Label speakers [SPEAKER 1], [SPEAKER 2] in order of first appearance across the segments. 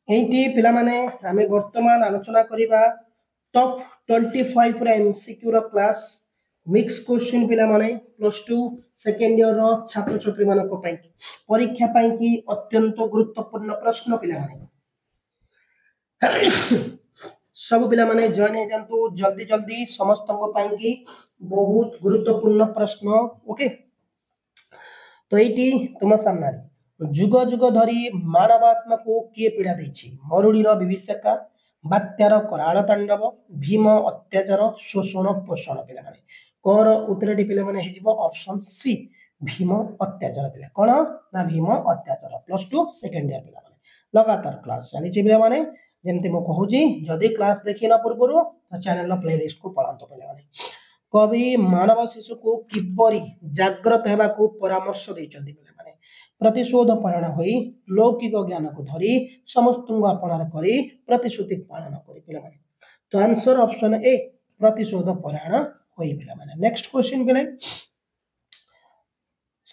[SPEAKER 1] Eighty पिला माने आमे वर्तमान आलोचना करिबा टॉप 25 रे एमसीक्यू रो क्लास मिक्स क्वेश्चन पिला माने प्लस 2 सेकंड ईयर रो छात्र छात्री मानक पई परीक्षा पई की अत्यंत गुरुत्वपूर्ण प्रश्न पिला माने सब पिला माने जॉइन हे जंतु जल्दी जल्दी समस्त को पई की बहुत गुरुत्वपूर्ण प्रश्न ओके। तो एटी तुम सामने जुग जुग धरी मानवात्मा को किए पीड़ा देछि मरुड़ीर विभीषिका बात्यार कराल तांडव भीम अत्याचार शोषण पोषण पिला माने कर उत्तरटी पिला माने हेजिबो ऑप्शन सी भीम अत्याचार पिला कोन ना भीम अत्याचार प्लस 2 सेकंड ईयर पिला माने लगातार क्लास चली पिला माने जेमति मो कहूजी जदी क्लास देखिना पूर्वरु तो चैनल रो प्लेलिस्ट को पढांतो पिला माने कवि मानव शिशु को किपरि जागृत हेबा को परामर्श दैचंती पिला माने प्रतिशोध परायण होई लौकिक ज्ञान को धरी समस्त अपनार करी प्रतिश्रुति पालन करी पिला माने तो आंसर ऑप्शन ए प्रतिशोध परायण होई पिला माने। नेक्स्ट क्वेश्चन पिले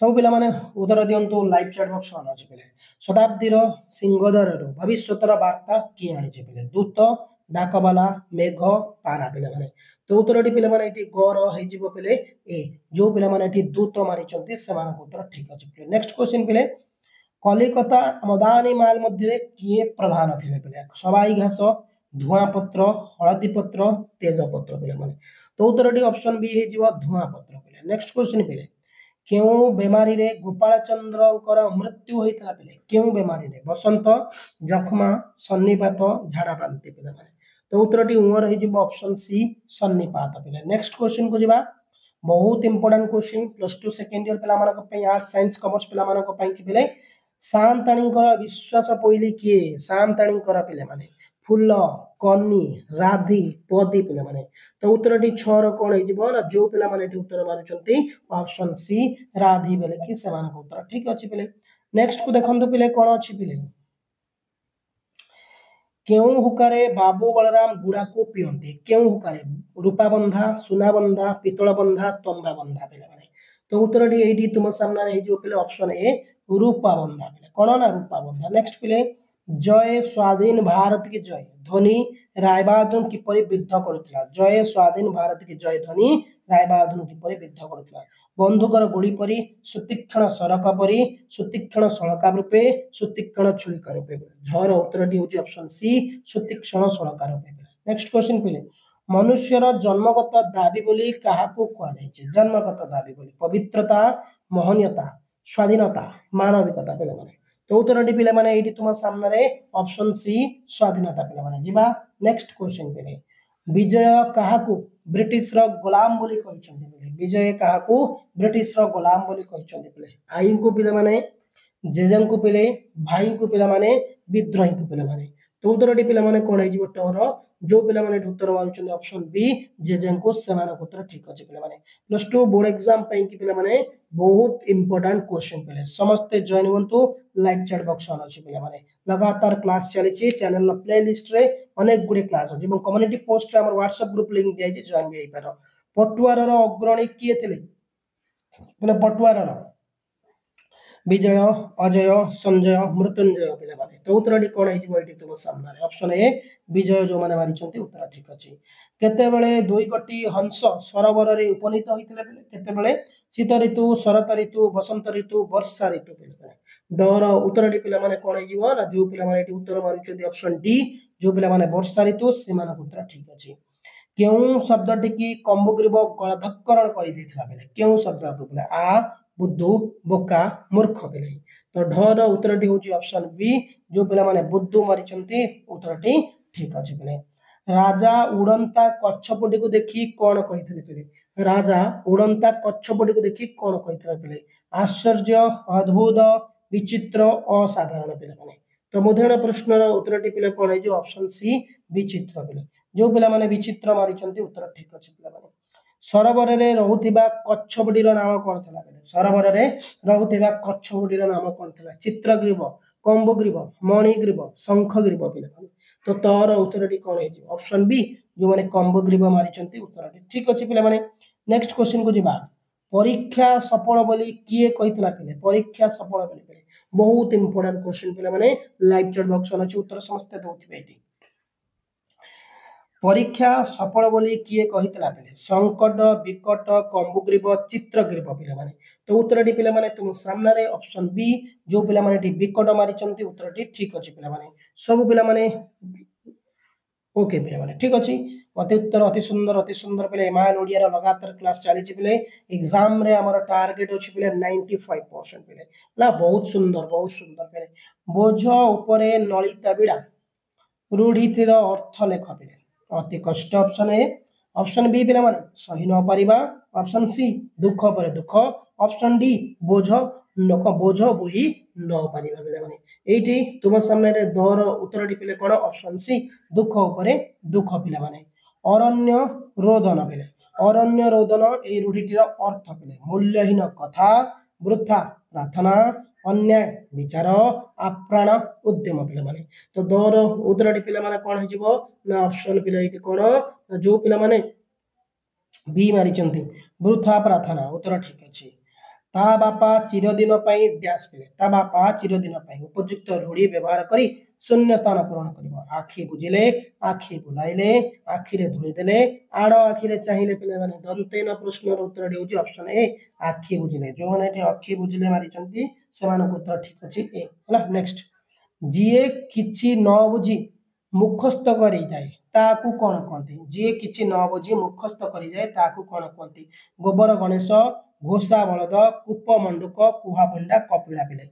[SPEAKER 1] सब पिला माने उदर दियंतु लाइव चैट बॉक्स ऑन अछि पिले शताब्दीर सिंहदर भविष्यतर वार्ता की आनी छै पिले दूत डाकबाला मेघ पारा पिला माने तो उत्तरटी पिला माने एटी गर हे जिवो पिले ए जो पिला माने एटी दूत मारि चंती समान उत्तर ठीक अछि पिले। नेक्स्ट क्वेश्चन पिले कलिकता मदानी माल मध्य किए प्रधान थिले पिले सबाई घास धुआ पत्र हळदी पत्र तेज पत्र पिले माने तो उत्तरटी ऑप्शन बी हे जिवो धुआ पत्र पिले। नेक्स्ट क्वेश्चन पिले केउ बेमारी रे गोपाल चंद्रकर मृत्यु होइतला पिले केउ बेमारी रे बसंत जखमा सन्निपात झाड़ा बांति पिले माने तो उत्तरटी उमर हे जिवो ऑप्शन सी सन्निपात पिले। नेक्स्ट क्वेश्चन को जिबा बहुत important question plus 2 second year पिला मानक पई आर्ट्स साइंस कॉमर्स पिला मानक पई कि पिले सांताणीकर विश्वास पइली किए सांताणीकर पिले माने फूल कन्नी राधी पदी पिले माने तो उत्तरटी 6 रो कोन हे जिवो ना जो पिला माने उत्तर मारुचंती ऑप्शन सी राधी बेले कि समान उत्तर ठीक अछि पिले। नेक्स्ट को देखंतु पिले कोन अछि पिले केउ हुकारे बाबू बलराम गुड़ा को पियंती केउ हुकारे रूपा बंधा सुना बंधा पितल बंधा तंबा बंधा पिले माने तो उत्तरटी एटी तुम सामने हे जो पिले ऑप्शन ए रूपा बंधा पिले कोन ना रूपा बंधा। नेक्स्ट पिले जय स्वाधीन भारत की जय ध्वनि रायबहादुर किपरि विद्ध करथिला जय स्वाधीन भारत की जय ध्वनि रायबहादुर किपरि विद्ध करथिला बंधुकर गोड़ी परी सुतीक्षण सरका परी सुतीक्षण सळका रूपे सुतीक्षण छुरिका रूपे झर उत्तरटी होची ऑप्शन सी सुतीक्षण सळका रूपे। नेक्स्ट क्वेश्चन पिले मनुष्यर जन्मगत दाबी बोली काहाकू कुआ जायछि जन्मगत दाबी बोली पवित्रता महनीयता स्वाधीनता मानविकता पिले माने तो उत्तरटी पिले माने एटी तुम सामने रे ऑप्शन सी स्वाधीनता पिले माने जिबा। नेक्स्ट क्वेश्चन पिले विजय काहाकू ब्रिटिश रो गुलाम बोली कहिसंती पिले विजय काहाकू ब्रिटिश रो गुलाम बोली कहिसंती पिले आई को पिले माने जेजन को पिले भाई को पिले माने विद्रोही को पिले माने तो उत्तरटी पिले माने कोन हे जिवो टोर जो पिले माने उत्तर मारुचंती ऑप्शन बी जेजन को समान उत्तर ठीक अछि पिले माने प्लस 2 बोर्ड एग्जाम पई कि पिले माने बहुत इंपोर्टेंट क्वेश्चन पिले समस्त जॉइन होंतु लाइव चैट बॉक्स ऑन अछि पिले माने लगातार क्लास चली छी चैनल नो प्लेलिस्ट रे अनेक गुडी क्लास अछि एवं कम्युनिटी पोस्ट रे हमर व्हाट्सएप ग्रुप लिंक दिया छी जॉइन भी पारो पटुआर रो अग्रणी किए थिले बोले पटुआर रो विजय अजय संजय मृत्युंजय पिले माने तो उत्तरटी कोन हे जिवो एटी तुम सामने ऑप्शन ए विजय जो माने मारि चंती उत्तर ठीक अछि केते बेले दुई कोटी हंस सरोवर रे उपनीत होइतिले पिले केते बेले शीत ऋतु शरत ऋतु बसंत ऋतु वर्षा ऋतु पिले डर उत्तरटी पिला माने कोन हे जिवो ना जो पिला माने एटी उत्तर मारुचंती ऑप्शन डी जो पिला माने वर्षा ऋतु सेमान उत्तर ठीक अछि केउ शब्दटी की कंबुग्रीब गलधक्करण करि दैथिला बेले केउ शब्द को पिला आ बुद्धू बोका मूर्ख पिले तो ढ रो उत्तरटी होची ऑप्शन बी जो पिला माने बुद्धू मारिचंती उत्तरटी ठीक अछि पिले राजा उड़ंता कच्छपटी को देखि कोन कहिथिले पिले राजा उड़ंता कच्छपटी को देखि कोन कहिथिले पिले आश्चर्य अद्भुत विचित्र असाधारण पिले माने तो मुद्रण प्रश्न रो उत्तरटी पिले कोन हे जो ऑप्शन सी विचित्र पिले जो पिला माने विचित्र मारिचंती उत्तर ठीक अछि पिला माने सरोवर रे रहुथिबा कच्छपटीर नाम कोन थला सरोवर रे रहुथिबा कच्छपटीर नाम कोन थला चित्रग्रीव कंबग्रीव मणिग्रीव शंखग्रीव पिला माने तो तोर उत्तरटी कोन हे ऑप्शन बी जो माने कंबग्रीव मारिचंती उत्तरटी ठीक अछि पिला माने। नेक्स्ट क्वेश्चन को जिबा परीक्षा सफल बोली किए कहितला पिले परीक्षा सफल बोली पिले बहुत इंपोर्टेंट क्वेश्चन पे माने लाइव चैट बॉक्स अछि उत्तर समस्त दउथिबे एटी परीक्षा सफल बोली किए कहितला पे संकट विकट कंबुग्रीव चित्रग्रीव पे माने तो उत्तर टी पे माने तुम सामने ऑप्शन बी जो पे माने विकट मारी उत्तर टी ठीक अछि पे माने सब पे माने ओके पे माने ठीक अछि अति उत्तर अति सुंदर पे एमआईएल ओडिया रो लगातार क्लास चली छि पे एग्जाम रे हमर टारगेट अछि पे 95% पे ला बहुत सुंदर पे बोझ ऊपर नलिता बिड़ा रूढ़ीतिर अर्थ लेख पे अति कष्ट ऑप्शन ए ऑप्शन बी पे माने सही न परिबा ऑप्शन सी दुख पर दुख ऑप्शन डी बोझ लोक बोझ बोही न परिबा पे माने एठी तुम सामने रे दोर उत्तर टी पे कोन ऑप्शन सी दुख ऊपर दुख पिला माने अरण्य रोदन पे अरण्य रोदन ए रूढ़ीटिर अर्थ पे मूल्यहीन कथा वृथा प्रार्थना अन्याय विचार आप्राण उद्यम पे माने तो दोर उत्तर टी पे माने कोन हिजिबो ना ऑप्शन पे एठी कोन जो पे माने बी मारी वृथा प्रार्थना उत्तर ठीक अछि ता बापा चिरदिन पई डैश पे ता बापा चिरदिन पई उपयुक्त रूढ़ी व्यवहार करी शून्य स्थान पूरण करिवो आखि बुझिले आखि बुलाइले आखि रे धुଳି देले आड़ आखि रे चाहिले पिले माने दंतेन प्रश्नर उत्तर देउची ऑप्शन ए आखि बुझिले जो माने एठी आखि बुझिले मारी से मानक उत्तर ठीक अछि ए हला नेक्स्ट जिए किछि न बुझी मुखस्थ करी जाए ताकू कोन कहती जिए किछि न बुझी मुखस्थ करी जाए ताकू कोन कहती गोबर गणेश घोषा बलद कूप मंडूक कुहा पंडा कपिला पिले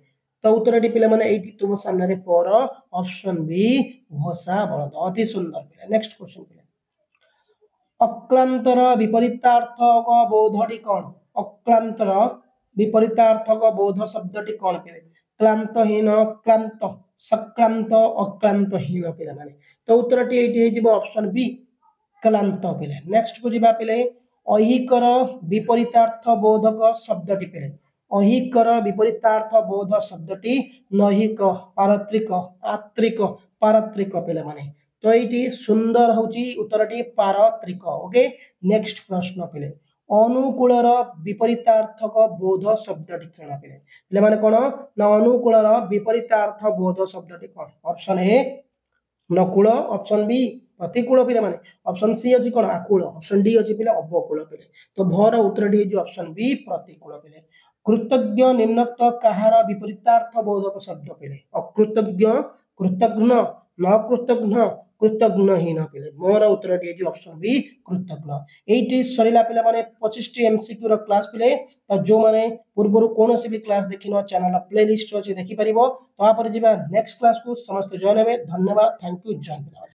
[SPEAKER 1] तो उत्तर टी पिले माने एठी तुम सामने रे पर ऑप्शन बी घोषा बलद अति सुंदर पिले नेक्स्ट क्वेश्चन पिले अक्लांतर विपरीतार्थक बोधटी कोन अक्लांतर विपरीतार्थक बोध शब्दटी कोन पिले क्लांतहीन क्लांत सक्रांत अक्लांतहीन पिले माने तो उत्तर टी एठी हे ऑप्शन बी क्लांत पिले नेक्स्ट को जिबा पिले अहिकर विपरीतार्थ बोधक शब्दटी पिले अहिकर विपरीतार्थ बोध शब्दटी नहिक पारत्रिक आत्रिक पारत्रिक पिले माने तो ये सुंदर होची उत्तरटी पारत्रिक ओके नेक्स्ट प्रश्न पिले अनुकूलर विपरीतार्थक बोध शब्दटी कौन पिले पिले माने कोन ना अनुकूलर विपरीतार्थ बोध शब्दटी कोन ऑप्शन ए नकुल ऑप्शन बी प्रतिकूल पिले माने ऑप्शन सी अछि कोन आकुल ऑप्शन डी अछि पिले अवकुल पिले तो भर उत्तर डी जो ऑप्शन बी प्रतिकूल पिले कृतज्ञ निम्नक्त कहार विपरीतार्थ बोधक शब्द पिले अकृतज्ञ कृतज्ञ न कृतज्ञ कृतज्ञहीन पिले मोर उत्तर डी जो ऑप्शन बी कृतज्ञ एटी सरीला पिले माने 25 टी एमसीक्यू रो क्लास पिले तो जो माने पूर्वरु कोनोसी भी क्लास देखिनो चैनल प्लेलिस्ट अछि देखि परिबो तो आ पर जिबा नेक्स्ट क्लास को समस्त जॉइन हेबे धन्यवाद थैंक यू जय हिंद।